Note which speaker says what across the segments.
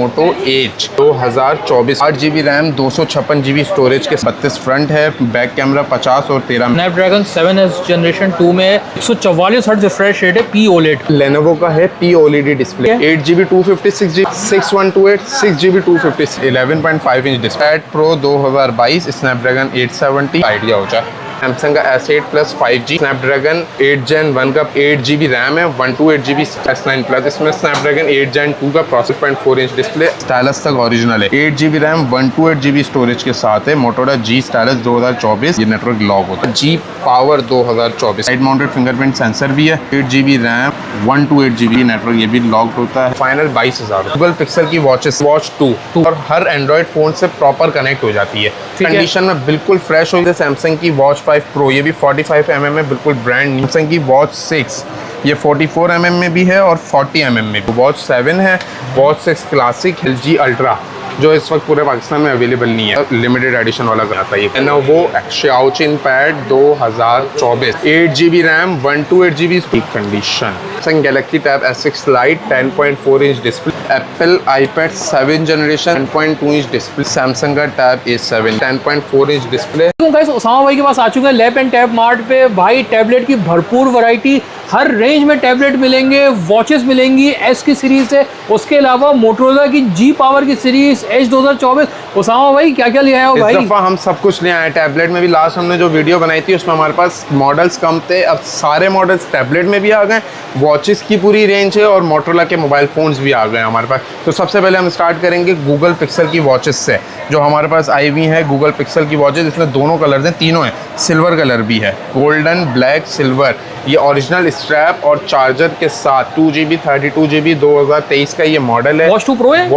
Speaker 1: Moto Edge 2024, 8GB RAM, 256GB storage के 32 front है, back camera 50 और 13।
Speaker 2: स्नैपड्रैगन 7S जनरेशन 2 में 144 हर्ट्ज रिफ्रेश रेट है, P OLED।
Speaker 1: लेनोवो का है P OLED display, 8GB 256GB 6128, 6GB 256, 11.5 inch display, pro 2022, Snapdragon 870 idea हो जाए। Samsung का S8 plus 5G, Snapdragon 8 Gen 1 का 8GB रैम है, 128GB S9 प्लस, इसमें स्नैपड्रैगन 8 Gen 2 का 6.4 इंच डिस्प्ले, स्टाइलस तक ओरिजिनल है, 8GB रैम 128GB स्टोरेज के साथ है, मोटोरोला G स्टाइलस 2024, ये नेटवर्क लॉक होता है, G power 2024, side mounted fingerprint sensor भी है, 8GB रैम 128GB नेटवर्क, ये भी लॉक होता है। फाइनल 22,000। गूगल पिक्सल की वॉचेस वॉच 2 और हर एंड्रॉइड फोन से प्रॉपर कनेक्ट हो जाती है, कंडीशन में बिल्कुल फ्रेश हो गई। सैमसंग की वॉच 5 प्रो, ये भी 45mm में बिल्कुल ब्रांड न्यू। सैमसंग की वॉच 6, ये 44mm में भी है और 40mm में भी। वॉच 7 है, वॉच 6 क्लासिक, LG अल्ट्रा जो इस वक्त पूरे पाकिस्तान में अवेलेबल नहीं है, लिमिटेड एडिशन वाला आता है। Lenovo Xiaomi pad 2024, 8GB RAM 128GB speak condition. Samsung Galaxy tab S6 Lite 10.4 inch display, Apple iPad 7 generation 10.2 inch display, Samsung का tab A7 10.4 inch display.
Speaker 2: Guys Usama भाई के पास आ चुके हैं लैप एंड टैब मार्ट पे। भाई टैबलेट की भरपूर variety, हर range में टैबलेट मिलेंगे, वॉचेस मिलेंगी S की सीरीज से, उसके अलावा मोटोरोला की G पावर की सीरीज H 2024। उसामा भाई क्या क्या ले आए हो भाई?
Speaker 1: इस दफा हम सब कुछ ले आए। टैबलेट में भी लास्ट हमने जो वीडियो बनाई थी उसमें हमारे पास मॉडल्स कम थे, अब सारे मॉडल्स टैबलेट में भी आ गए, वॉचेस की पूरी रेंज है और मोटोरोला के मोबाइल फोन्स भी आ गए हमारे पास। तो सबसे पहले हम स्टार्ट करेंगे गूगल पिक्सल की वॉचेस से, जो हमारे पास आई हुई है गूगल पिक्सल की वॉचेस। इसमें दोनों कलर्स हैं, तीनों हैं, सिल्वर कलर भी है, गोल्डन, ब्लैक, सिल्वर। ये ओरिजिनल स्ट्रैप और चार्जर के साथ 2GB 32GB 2023 का ये मॉडल है।
Speaker 2: वॉच 2 प्रो है,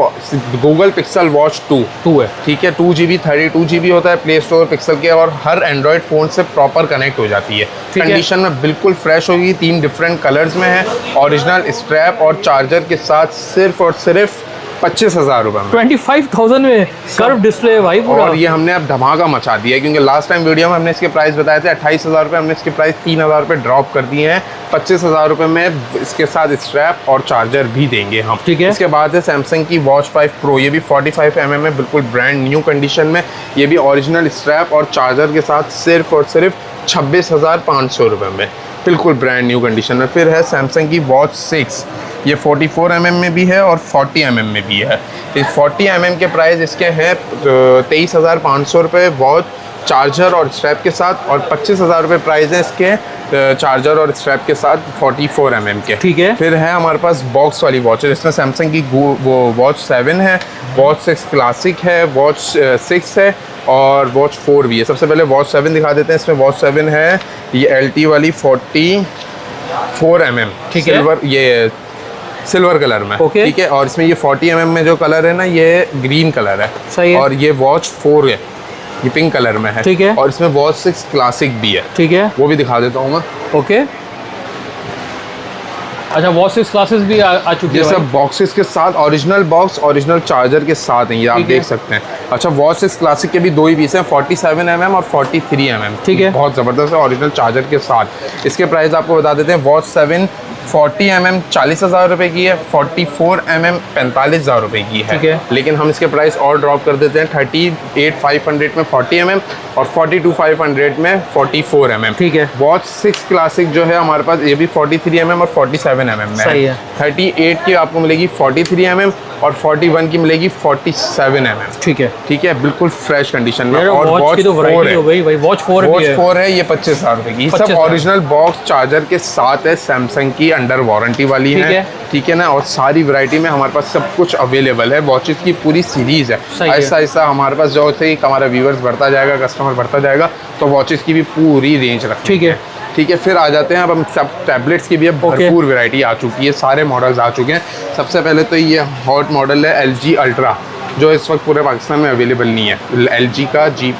Speaker 1: गूगल पिक्सल वॉच 2 है, ठीक है। 2GB 32GB होता है प्ले स्टोर पिक्सल के, और हर एंड्रॉयड फ़ोन से प्रॉपर कनेक्ट हो जाती है। कंडीशन में बिल्कुल फ्रेश होगी, 3 डिफरेंट कलर्स में है, ओरिजिनल स्ट्रैप और चार्जर के साथ सिर्फ और सिर्फ 25,000 रुपये में,
Speaker 2: 25,000 में कर्व डिस्प्ले है भाई पूरा।
Speaker 1: और ये हमने अब धमाका मचा दिया है, क्योंकि लास्ट टाइम वीडियो में हमने इसके प्राइस बताए थे 28,000 रुपये, हमने इसके प्राइस 3,000 रुपये ड्रॉप कर दिए हैं। 25,000 रुपये में इसके साथ स्ट्रैप और चार्जर भी देंगे हम,
Speaker 2: ठीक है।
Speaker 1: इसके बाद है सैमसंग की वॉच 5 प्रो, ये भी 45mm में बिल्कुल ब्रांड न्यू कंडीशन में, ये भी ओरिजिनल स्ट्रैप और चार्जर के साथ सिर्फ और सिर्फ 26,500 रुपये में, बिल्कुल ब्रांड न्यू कंडीशन में। फिर है सैमसंग की वॉच 6, ये 44mm में भी है और 40mm में भी है। इस 40mm के प्राइस इसके हैं 23,500 रुपये वॉच, चार्जर और स्ट्रैप के साथ, और 25,000 रुपये प्राइस है इसके चार्जर और स्ट्रैप के साथ 44mm के,
Speaker 2: ठीक है।
Speaker 1: फिर है हमारे पास बॉक्स वाली वॉच, इसमें सैमसंग की वो वॉच 7 है, वॉच 6 क्लासिक है, वॉच 6 है और वॉच 4 भी है। सबसे पहले वॉच 7 दिखा देते हैं। इसमें वॉच 7 है, ये LT वाली 44mm, ठीक है, सिल्वर, ये सिल्वर कलर में, ठीक है। और इसमें ये 40mm में जो कलर है ना, ये ग्रीन कलर है, सही है। और ये वॉच 4 है, ये पिंक कलर में है, ठीक है। और इसमें वॉच 6 क्लासिक भी है, ठीक है, वो भी दिखा देता हूँ मैं। ओके,
Speaker 2: अच्छा वॉच 6 क्लासेस भी आ चुकी है,
Speaker 1: ये सब बॉक्सेस के साथ, ओरिजिनल बॉक्स ओरिजिनल चार्जर के साथ हैं, ये आप देख सकते हैं। अच्छा वॉच 6 क्लासिक के भी 2 ही पीस हैं, 47mm और 43mm, ठीक है, बहुत ज़बरदस्त है, ओरिजिनल चार्जर के साथ। इसके प्राइस आपको बता देते हैं। वॉच 7 40mm 40,000 रुपये की है, 44mm 45,000 रुपये की है, ठीक है। लेकिन हम इसके प्राइस और ड्रॉप कर देते हैं, 38,500 में 40mm और 42,500 में 44mm, ठीक है। वॉच 6 क्लासिक जो है हमारे पास, ये भी 43mm और 47mm में है, 38 की आपको मिलेगी 43mm और 41 की मिलेगी 47mm, ठीक है, ठीक है, बिल्कुल फ्रेश कंडीशन में। और वॉच 4 है, वॉच 4 है, ये 25,000 रुपये की, सब ओरिजिनल बॉक्स चार्जर के साथ है, सैमसंग की अंडर वारंटी वाली है, ठीक है ना। और सारी वैरायटी में हमारे पास सब कुछ अवेलेबल है, वॉचेस की पूरी सीरीज है। ऐसा ऐसा हमारे पास जो है हमारा व्यूवर्स बढ़ता जाएगा, कस्टमर बढ़ता जाएगा, तो वॉचेस की भी पूरी रेंज रखते, ठीक है, ठीक है। फिर आ जाते हैं अब हम सब टैबलेट्स की भी अब भरपूर वैरायटी आ चुकी है, सारे मॉडल्स आ चुके हैं। सबसे पहले तो ये हॉट मॉडल है LG अल्ट्रा, जो इस वक्त पूरे पाकिस्तान में अवेलेबल नहीं है। LG का G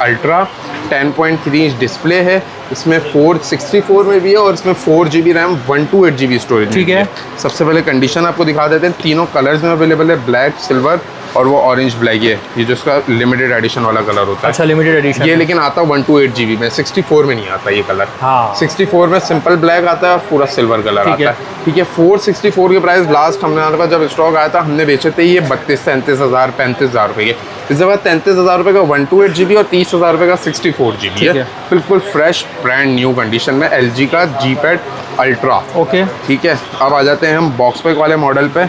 Speaker 1: अल्ट्रा 10.3 इंच डिस्प्ले है, इसमें 464 में भी है और इसमें 4GB रैम 128GB स्टोरेज, ठीक है। सबसे पहले कंडीशन आपको दिखा देते हैं, तीनों कलर्स में अवेलेबल है, ब्लैक, सिल्वर और वो ऑरेंज ब्लैक ये जो इसका लिमिटेड एडिशन वाला कलर होता है।
Speaker 2: अच्छा, लिमिटेड एडिशन
Speaker 1: ये लेकिन आता 128 GB में, 64 में नहीं आता ये कलर।
Speaker 2: हाँ।
Speaker 1: 64 में सिंपल ब्लैक आता है और पूरा सिल्वर कलर आता है। ठीक है, 464 के प्राइस लास्ट हमारे पास जब स्टॉक आया था हमने बेचे थे ये 32-33 हज़ार 35 हज़ार रुपये के। इसके बाद 33 हज़ार रुपये का 128 GB और 30 हज़ार रुपये का 64 GB है। बिल्कुल फ्रेश ब्रांड न्यू कंडीशन में LG का G Pad अल्ट्रा।
Speaker 2: ओके,
Speaker 1: ठीक है, अब आ जाते हैं हम बॉक्स पैक वाले मॉडल पे।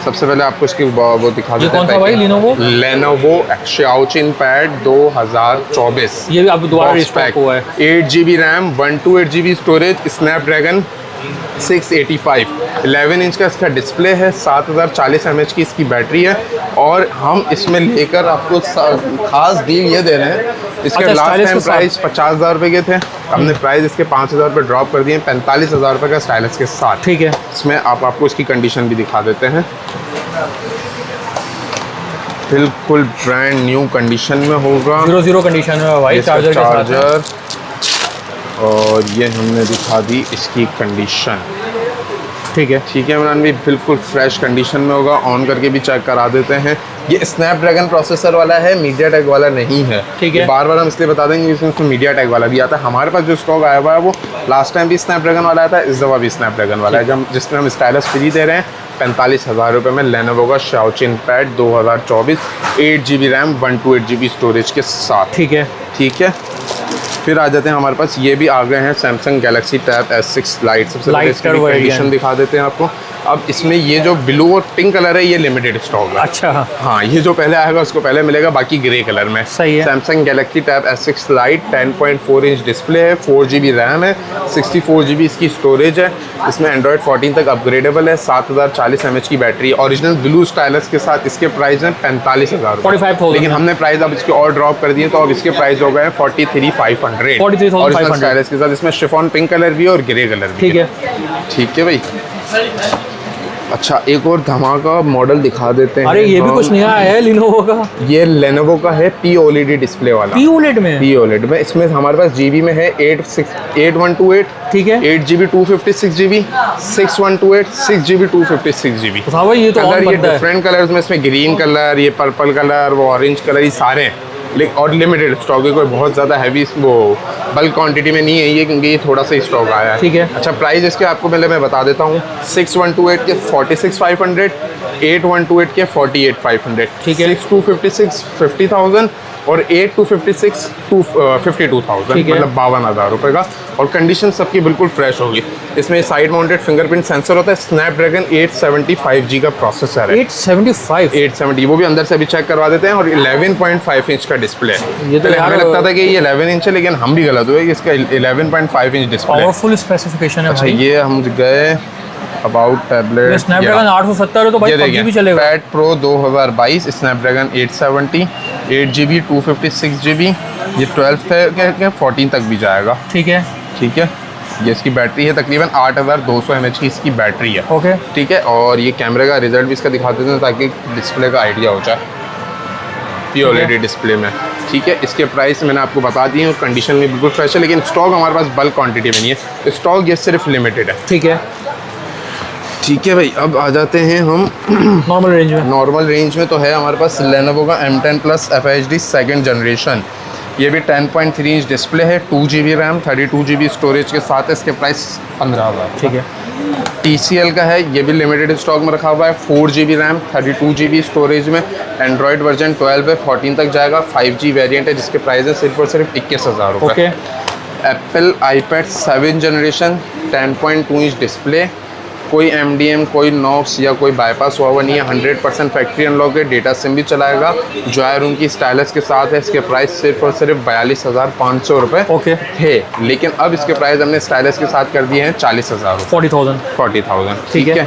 Speaker 1: सबसे पहले आपको इसकी वो दिखा देते हैं।
Speaker 2: कौन सा भाई?
Speaker 1: Lenovo Xiaoqin Pad 2024।
Speaker 2: ये भी अब दोबारा रिस्टॉक हुआ है।
Speaker 1: 8 GB RAM, 128 GB storage, Snapdragon 685, 11 inch का इसका डिस्प्ले है, 7040 mAh की इसकी बैटरी है। और हम इसमें लेकर आपको खास डील ये दे रहे हैं। इसके लास्ट टाइम प्राइस 50,000 रुपये के थे, हमने प्राइस इसके 5,000 रुपये ड्रॉप कर दिए, 45,000 रुपये का स्टाइलस के साथ।
Speaker 2: ठीक है,
Speaker 1: इसमें आपको इसकी कंडीशन भी दिखा देते हैं। बिल्कुल ब्रांड न्यू कंडीशन में होगा,
Speaker 2: 0 कंडीशन में भाई, चार्जर
Speaker 1: और ये हमने दिखा दी इसकी कंडीशन।
Speaker 2: ठीक है,
Speaker 1: ठीक है इमरान भाई, बिल्कुल फ्रेश कंडीशन में होगा। ऑन करके भी चेक करा देते हैं। ये स्नैपड्रैगन प्रोसेसर वाला है, मीडियाटेक वाला नहीं है।
Speaker 2: ठीक है,
Speaker 1: बार बार हम इसलिए बता देंगे इसमें मीडियाटेक वाला भी आता है। हमारे पास जो स्टॉक आया हुआ है वो लास्ट टाइम भी स्नैपड्रैगन वाला आया था, इस दफ़ा भी स्नैपड्रैगन वाला है, जिसमें हम स्टाइलस फ्री दे रहे हैं 45,000 रुपये में। लेनोवो का Xiaoqin Pad 2024, 8 GB RAM, 128 GB storage के साथ।
Speaker 2: ठीक है,
Speaker 1: ठीक है, फिर आ जाते हैं हमारे पास ये भी आ गए हैं Samsung Galaxy tab S6 light. सबसे पहले इसकी कंडीशन दिखा देते हैं आपको। अब इसमें ये जो ब्लू और पिंक कलर है ये लिमिटेड स्टॉक है।
Speaker 2: अच्छा,
Speaker 1: हाँ, ये जो पहले आएगा उसको पहले मिलेगा, बाकी ग्रे कलर में।
Speaker 2: सही है।
Speaker 1: Samsung Galaxy tab S6 light, 10.4 inch display है, 4 GB रैम है, 64 GB इसकी स्टोरेज है। इसमें एंड्रॉयड 14 तक अपग्रेडेबल है, 7040 mAh की बैटरी, ओरिजिनल ब्लू स्टाइलस के साथ। इसके प्राइस हैं 45,000 रुपये, लेकिन हमने प्राइस अब इसके और ड्रॉप कर दिए, तो अब इसके प्राइस हो गए 43,500 ओरिजिनल स्टाइलस के साथ। इसमें शिफॉन पिंक कलर भी और ग्रे कलर भी।
Speaker 2: ठीक है,
Speaker 1: ठीक है भाई। अच्छा, एक और धमाका मॉडल दिखा देते हैं।
Speaker 2: अरे ये भी कुछ नया है लिनोवो का।
Speaker 1: ये लेनोवो का है POLED डिस्प्ले वाला।
Speaker 2: POLED में?
Speaker 1: POLED में। इसमें हमारे पास GB में है 8128।
Speaker 2: ठीक है,
Speaker 1: 8 GB 256 GB, 6128, 6 GB 256 GB।
Speaker 2: भाई ये तो
Speaker 1: कलर, ये डिफरेंट कलर्स में, इसमें ग्रीन कलर, ये पर्पल कलर, वो ऑरेंज कलर, ये सारे हैं। और लिमिटेड स्टॉक है, कोई बहुत ज़्यादा हैवी वो बल्क क्वांटिटी में नहीं है ये, क्योंकि ये थोड़ा सा स्टॉक आया है।
Speaker 2: ठीक है,
Speaker 1: अच्छा, प्राइस इसके आपको पहले मैं बता देता हूँ। 6128 के 46,500, 8128 के 48,500।
Speaker 2: ठीक है,
Speaker 1: 6256 50,000 और 8256 52,000, मतलब 52,000 रुपये का। और कंडीशन सबकी बिल्कुल फ्रेश होगी। इसमें साइड माउंटेड फिंगरप्रिंट सेंसर होता है, स्नैपड्रैगन 875G का प्रोसेसर है। 870, वो भी अंदर से भी चेक करवा देते हैं। और 11.5 इंच का डिस्प्ले है।
Speaker 2: ये तो
Speaker 1: हमें लगता था कि ये 11 इंच है, लेकिन हम भी गलत हुए कि इसका 11.5 इंच डिस्प्ले है।
Speaker 2: पावरफुल स्पेसिफिकेशन है।
Speaker 1: अच्छा, ये हम गए अबाउट टैबलेट,
Speaker 2: स्नैपड्रैगन 870 है, तो भाई PUBG भी चलेगा।
Speaker 1: Pad pro 2022, Snapdragon 870, 8 GB 256 GB, ये 12 के 14 तक भी जाएगा।
Speaker 2: ठीक है,
Speaker 1: ठीक है, ये इसकी बैटरी है तकरीबन 8200 mAh की इसकी बैटरी है।
Speaker 2: ओके,
Speaker 1: ठीक है, और ये कैमरे का रिजल्ट भी इसका दिखा देते हैं ताकि डिस्प्ले का आइडिया हो जाए POLED डिस्प्ले में। ठीक है, इसके प्राइस मैंने आपको बता दिए और कंडीशन में बिल्कुल फ्रेश है, लेकिन स्टॉक हमारे पास बल्क क्वांटिटी में नहीं है, स्टॉक ये सिर्फ लिमिटेड है।
Speaker 2: ठीक है,
Speaker 1: ठीक है भाई, अब आ जाते हैं हम
Speaker 2: नॉर्मल रेंज में।
Speaker 1: नॉर्मल रेंज में तो है हमारे पास लेनोवो का M10 Plus FHD 2nd generation. ये भी 10.3 इंच डिस्प्ले है, 2 GB रैम, 32 GB स्टोरेज के साथ है। इसके प्राइस 15,000।
Speaker 2: ठीक है,
Speaker 1: TCL का है, ये भी लिमिटेड स्टॉक में रखा हुआ है, 4 GB रैम, 32 GB स्टोरेज में। एंड्रॉयड वर्जन 12 है, 14 तक जाएगा, 5G वेरिएंट है, जिसके प्राइस है सिर्फ और सिर्फ 21,000 रुपये। Apple iPad 7 generation, 10.2 inch display, कोई MDM, कोई नॉक्स या कोई बाईपास हुआ नहीं है, 100% फैक्ट्री अनलॉक है, डेटा सिम भी चलाएगा, जॉय रूम की स्टाइलस के साथ है। इसके प्राइस सिर्फ और सिर्फ 42,500 रुपये
Speaker 2: ओके
Speaker 1: थे, लेकिन अब इसके प्राइस हमने स्टाइलस के साथ कर दिए हैं 40,000 रुपये, 40,000। ठीक है,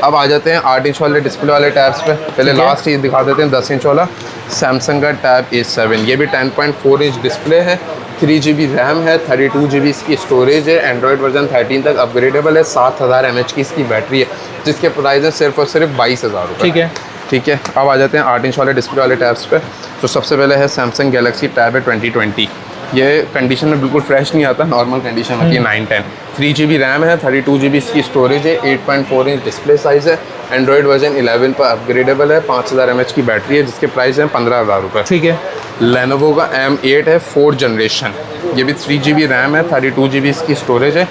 Speaker 1: अब आ जाते हैं 8 इंच वाले डिस्प्ले वाले टैब्स पे। पहले लास्ट चीज़ दिखा देते हैं 10 इंच वाला सैमसंग का टैब A7। ये भी 10.4 इंच डिस्प्ले है, 3 GB रैम है, 32 GB इसकी स्टोरेज है, एंड्रॉयड वर्जन 13 तक अपग्रेडेबल है, 7000 mAh की इसकी बैटरी है, जिसके प्राइस है सिर्फ और सिर्फ 22,000 रुपये।
Speaker 2: ठीक है,
Speaker 1: ठीक है, अब आ जाते हैं 8 इंच वाले डिस्प्ले वाले टैब्स पे। तो सबसे पहले है सैमसंग गैलेक्सी टैब है 2020। ये कंडीशन में बिल्कुल फ्रेश नहीं आता, नॉर्मल कंडीशन होती है 910। 3 GB रैम है, 32 GB इसकी स्टोरेज है, 8.4 इंच डिस्प्ले साइज़ है, एंड्रॉयड वर्जन 11 पर अपग्रेडेबल है, 5000 mAh की बैटरी है, जिसके प्राइस हैं 15,000 रुपये।
Speaker 2: ठीक है।
Speaker 1: लेनोवो का M8 है 4th जनरेशन, ये भी 3 GB रैम है, 32 GB इसकी स्टोरेज है,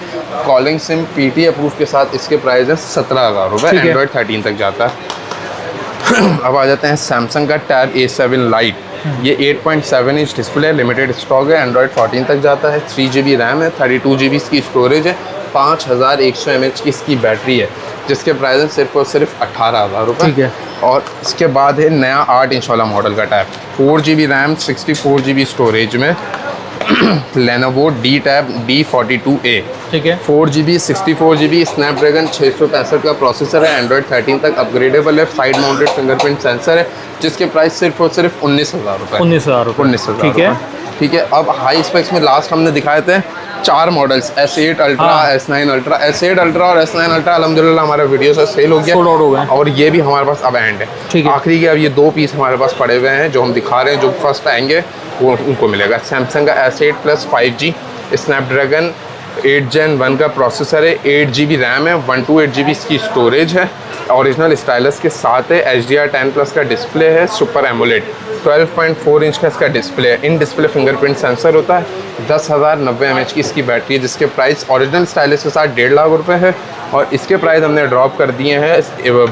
Speaker 1: कॉलिंग सिम PT अप्रूव के साथ इसके प्राइस है 17,000 रुपये, एंड्रॉयड 13 तक जाता है। अब आ जाते हैं सैमसंग का टैब A7 लाइट, ये 8.7 इंच डिस्प्ले, लिमिटेड स्टॉक है, एंड्रॉयड 14 तक जाता है, 3 GB रैम है, 32 GB इसकी स्टोरेज है, 5100 mAh की इसकी बैटरी है, जिसके प्राइस है सिर्फ और सिर्फ 18,000 रुपये।
Speaker 2: ठीक है।
Speaker 1: और इसके बाद है नया 8 इंच वाला मॉडल का tab, 4 GB RAM, 64 GB storage में, लेनोवो D टैब D42A।
Speaker 2: ठीक है।
Speaker 1: 4 GB 64 GB स्नैपड्रैगन 665 का प्रोसेसर है, एंड्रॉयड 13 तक अपग्रेडेबल है, साइड माउंटेड फिंगरप्रिंट सेंसर है, जिसके प्राइस सिर्फ और सिर्फ 19,000 रुपये।
Speaker 2: 19,000 रुपये।
Speaker 1: 19,000।
Speaker 2: ठीक है।
Speaker 1: ठीक है। अब हाई स्पेक्स में लास्ट हमने दिखाए थे 4 मॉडल्स, S8 अल्ट्रा,
Speaker 2: हाँ।
Speaker 1: S9 ultra. S8 अल्ट्रा और S9 अल्ट्रा अल्हम्दुलिल्लाह हमारे वीडियो से सेल हो गया,
Speaker 2: सोल्ड आउट हो गए,
Speaker 1: और ये भी हमारे पास अब एंड है।
Speaker 2: ठीक है।
Speaker 1: आखिरी के अब ये 2 पीस हमारे पास पड़े हुए हैं जो हम दिखा रहे हैं, जो फर्स्ट आएंगे वो उनको मिलेगा। सैमसंग का S8 plus 5G Snapdragon 8 Gen 1 का प्रोसेसर है, 8 GB रैम है, 128 GB इसकी स्टोरेज है, ओरिजिनल स्टाइलस के साथ है, HDR10 प्लस का डिस्प्ले है, सुपर एमोलेड 12.4 इंच का इसका डिस्प्ले है, इन डिस्प्ले फिंगरप्रिंट सेंसर होता है, 10,090 mAh की इसकी बैटरी है, जिसके प्राइस ओरिजिनल स्टाइलस के साथ 1.5 लाख रुपये है, और इसके प्राइस हमने ड्रॉप कर दिए हैं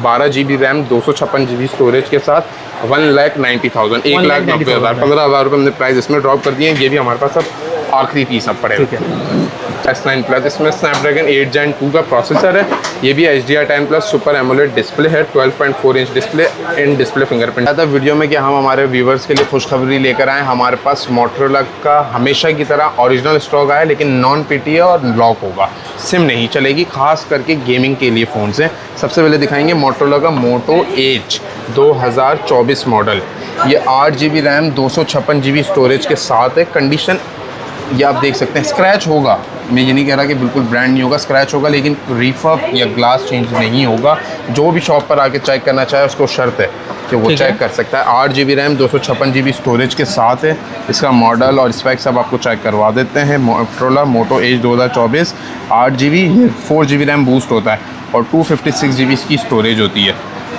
Speaker 1: 12 GB रैम 256 GB स्टोरेज के साथ 1,90,000, 1,90,000, 15,000 रुपये हमने प्राइस इसमें ड्रॉप कर दिए हैं। ये भी हमारे पास अब आखिरी पीस अब पड़े।
Speaker 2: ठीक है।
Speaker 1: S9 प्लस, इसमें स्नैपड्रैगन 8 Gen 2 का प्रोसेसर है, ये भी HDR10 plus super AMOLED display है, 12.4 inch display, in display fingerprint. था वीडियो में कि हम हमारे व्यूवर्स के लिए खुशखबरी लेकर आए, हमारे पास मोटरोला का हमेशा की तरह ओरिजिनल स्टॉक आया, लेकिन नॉन PT है और लॉक होगा, सिम नहीं चलेगी, खास करके गेमिंग के लिए फ़ोन से। सबसे पहले दिखाएंगे मोटरोला का मोटो एज 2024 मॉडल, ये 8 GB रैम 256 GB स्टोरेज के साथ है। कंडीशन ये आप देख सकते हैं, स्क्रैच होगा, मैं ये नहीं कह रहा कि बिल्कुल ब्रांड नहीं होगा, स्क्रैच होगा, लेकिन रिफर्ब या ग्लास चेंज नहीं होगा। जो भी शॉप पर आके चेक करना चाहे उसको शर्त है कि वो चेक कर सकता है। 8 GB रैम 256 GB स्टोरेज के साथ है। इसका मॉडल और स्पेक्स सब आपको चेक करवा देते हैं। Motorola Moto Edge 2024, 8 GB, 4 GB RAM boost होता है, और 256 GB इसकी स्टोरेज होती है,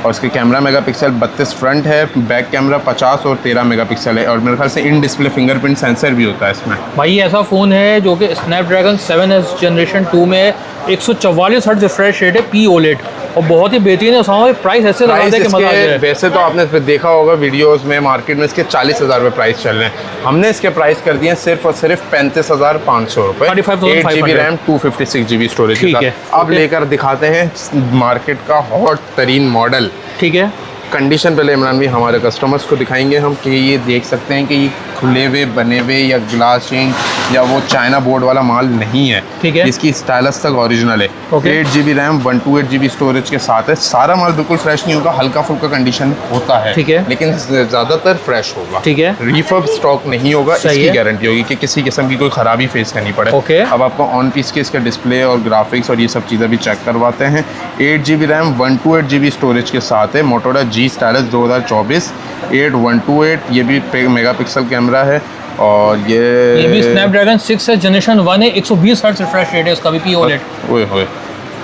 Speaker 1: और इसके कैमरा मेगापिक्सल 32 फ्रंट है, बैक कैमरा 50 और 13 मेगापिक्सल है, और मेरे ख्याल से इन डिस्प्ले फिंगरप्रिंट सेंसर भी होता है इसमें।
Speaker 2: भाई ऐसा फ़ोन है जो कि स्नैपड्रैगन 7S जनरेशन 2 में 144 हर्ट्ज रिफ्रेश रेट है, P-OLED, और बहुत ही बेहतरीन है। उसमें प्राइस ऐसे लगा दे कि मजा आ जाए।
Speaker 1: वैसे तो आपने देखा होगा वीडियोस में, मार्केट में इसके 40,000 रुपये प्राइस चल रहे हैं, हमने इसके प्राइस कर दिए हैं सिर्फ और सिर्फ 35,500 रुपये, 8 GB रैम 256 GB स्टोरेज के साथ। अब लेकर दिखाते हैं मार्केट का हॉट तरीन मॉडल।
Speaker 2: ठीक है।
Speaker 1: कंडीशन पहले इमरान भाई हमारे कस्टमर्स को दिखाएंगे हम, कि ये देख सकते हैं कि ये खुले हुए बने हुए या ग्लास चेंज या वो चाइना बोर्ड वाला माल नहीं है।
Speaker 2: ठीक है।
Speaker 1: इसकी स्टाइलस तक ओरिजिनल है।
Speaker 2: Okay.
Speaker 1: 8 GB RAM 128 GB storage के साथ है। सारा माल बिल्कुल फ्रेश नहीं होगा, हल्का फुल्का कंडीशन होता है,
Speaker 2: ठीक है,
Speaker 1: लेकिन ज़्यादातर फ्रेश होगा।
Speaker 2: ठीक है।
Speaker 1: रिफर्ब स्टॉक नहीं होगा, इसकी गारंटी होगी कि किसी किस्म की कोई ख़राबी फेस करनी पड़े।
Speaker 2: ओके।
Speaker 1: अब आपको ऑन पीस के इसका डिस्प्ले और ग्राफिक्स और ये सब चीज़ें भी चेक करवाते हैं। 8 GB रैम 128 GB स्टोरेज के साथ है। मोटोरोला G स्टाइलस 2024 8128, ये भी मेगापिक्सल कैमरा है, और ये
Speaker 2: भी स्नैपड्रैगन 6 जनरेशन 1 है, 120 हर्ट्ज रिफ्रेश रेट है इसका भी, P-OLED।
Speaker 1: ओए होए।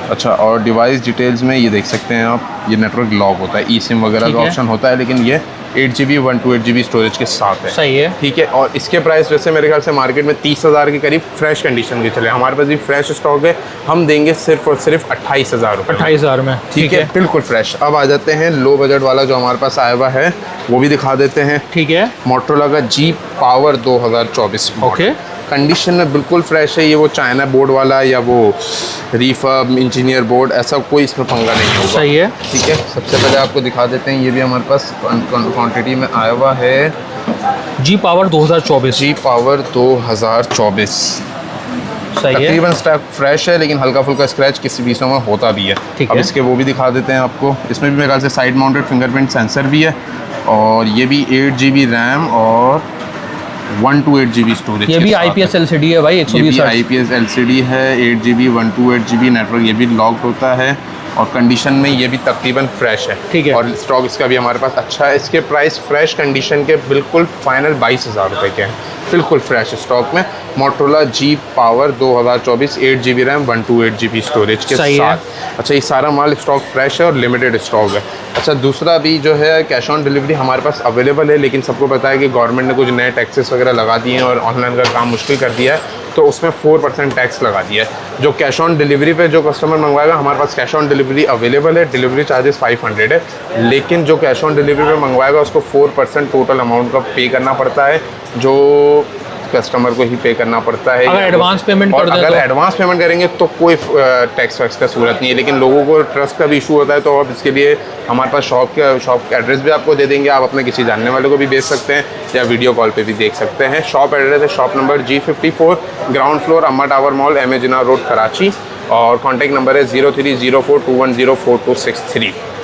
Speaker 1: अच्छा, और डिवाइस डिटेल्स में ये देख सकते हैं आप, ये नेटवर्क लॉक होता है, eSIM वगैरह का ऑप्शन होता है, लेकिन ये 8 GB 128 GB स्टोरेज के साथ है।
Speaker 2: सही है।
Speaker 1: ठीक है। और इसके प्राइस वैसे मेरे ख्याल से मार्केट में 30,000 के करीब फ्रेश कंडीशन के चले, हमारे पास भी फ्रेश स्टॉक है, हम देंगे सिर्फ और सिर्फ 28,000 रुपये,
Speaker 2: 28,000 में।
Speaker 1: ठीक है, बिल्कुल फ्रेश। अब आ जाते हैं लो बजट वाला जो हमारे पास आया हुआ है, वो भी दिखा देते हैं।
Speaker 2: ठीक है।
Speaker 1: मोटरोला का G Power 2024।
Speaker 2: ओके।
Speaker 1: कंडीशन में बिल्कुल फ्रेश है। ये वो चाइना बोर्ड वाला या वो रिफर्ब इंजीनियर बोर्ड, ऐसा कोई इसमें पंगा नहीं होगा।
Speaker 2: सही है।
Speaker 1: ठीक है। सबसे पहले आपको दिखा देते हैं, ये भी हमारे पास क्वांटिटी में आया हुआ है,
Speaker 2: G Power 2024।
Speaker 1: G Power 2024।
Speaker 2: सही है।
Speaker 1: तकरीबन स्टॉक फ्रेश है, लेकिन हल्का फुल्का स्क्रैच किसी पीसों में होता भी है।
Speaker 2: ठीक
Speaker 1: अब
Speaker 2: है।
Speaker 1: इसके वो भी दिखा देते हैं आपको। इसमें भी मेरे ख्याल से साइड माउंटेड फिंगरप्रिंट सेंसर भी है, और ये भी 8 GB रैम और 128 GB स्टोरेज।
Speaker 2: ये भी IPS LCD है भाई, 120
Speaker 1: IPS LCD है, 8 GB 128 GB नेटवर्क, ये भी लॉक्ड होता है, और कंडीशन में ये भी तकरीबन फ्रेश है।
Speaker 2: ठीक है।
Speaker 1: और स्टॉक इसका भी हमारे पास अच्छा है। इसके प्राइस फ्रेश कंडीशन के बिल्कुल फाइनल 22,000 रुपये के हैं, बिल्कुल फ्रेश स्टॉक में। Motorola G power 2024 8GB RAM 128GB storage के साथ। अच्छा, ये सारा माल स्टॉक फ्रेश है और लिमिटेड स्टॉक है। अच्छा, दूसरा भी जो है कैश ऑन डिलीवरी हमारे पास अवेलेबल है, लेकिन सबको पता है कि गवर्नमेंट ने कुछ नए टैक्सेस वगैरह लगा दिए हैं और ऑनलाइन का काम मुश्किल कर दिया है, तो उसमें 4% टैक्स लगा दिया है। जो कैश ऑन डिलीवरी पे जो कस्टमर मंगवाएगा, हमारे पास कैश ऑन डिलीवरी अवेलेबल है। डिलीवरी चार्जेस 500 है, लेकिन जो कैश ऑन डिलीवरी पे मंगवाएगा उसको 4% टोटल अमाउंट का पे करना पड़ता है, जो कस्टमर को ही पे करना पड़ता है।
Speaker 2: अगर एडवांस पेमेंट कर दे,
Speaker 1: अगर एडवांस पेमेंट करेंगे तो कोई टैक्स वैक्स का सूरत नहीं है, लेकिन लोगों को ट्रस्ट का भी इशू होता है, तो अब इसके लिए हमारे पास शॉप का एड्रेस भी आपको दे देंगे। आप अपने किसी जानने वाले को भी भेज सकते हैं या वीडियो कॉल पे भी देख सकते हैं। शॉप एड्रेस है shop number G54, ground floor, Amma tower mall, M A Jinnah road, Karachi. और कॉन्टैक्ट नंबर है 030421042663।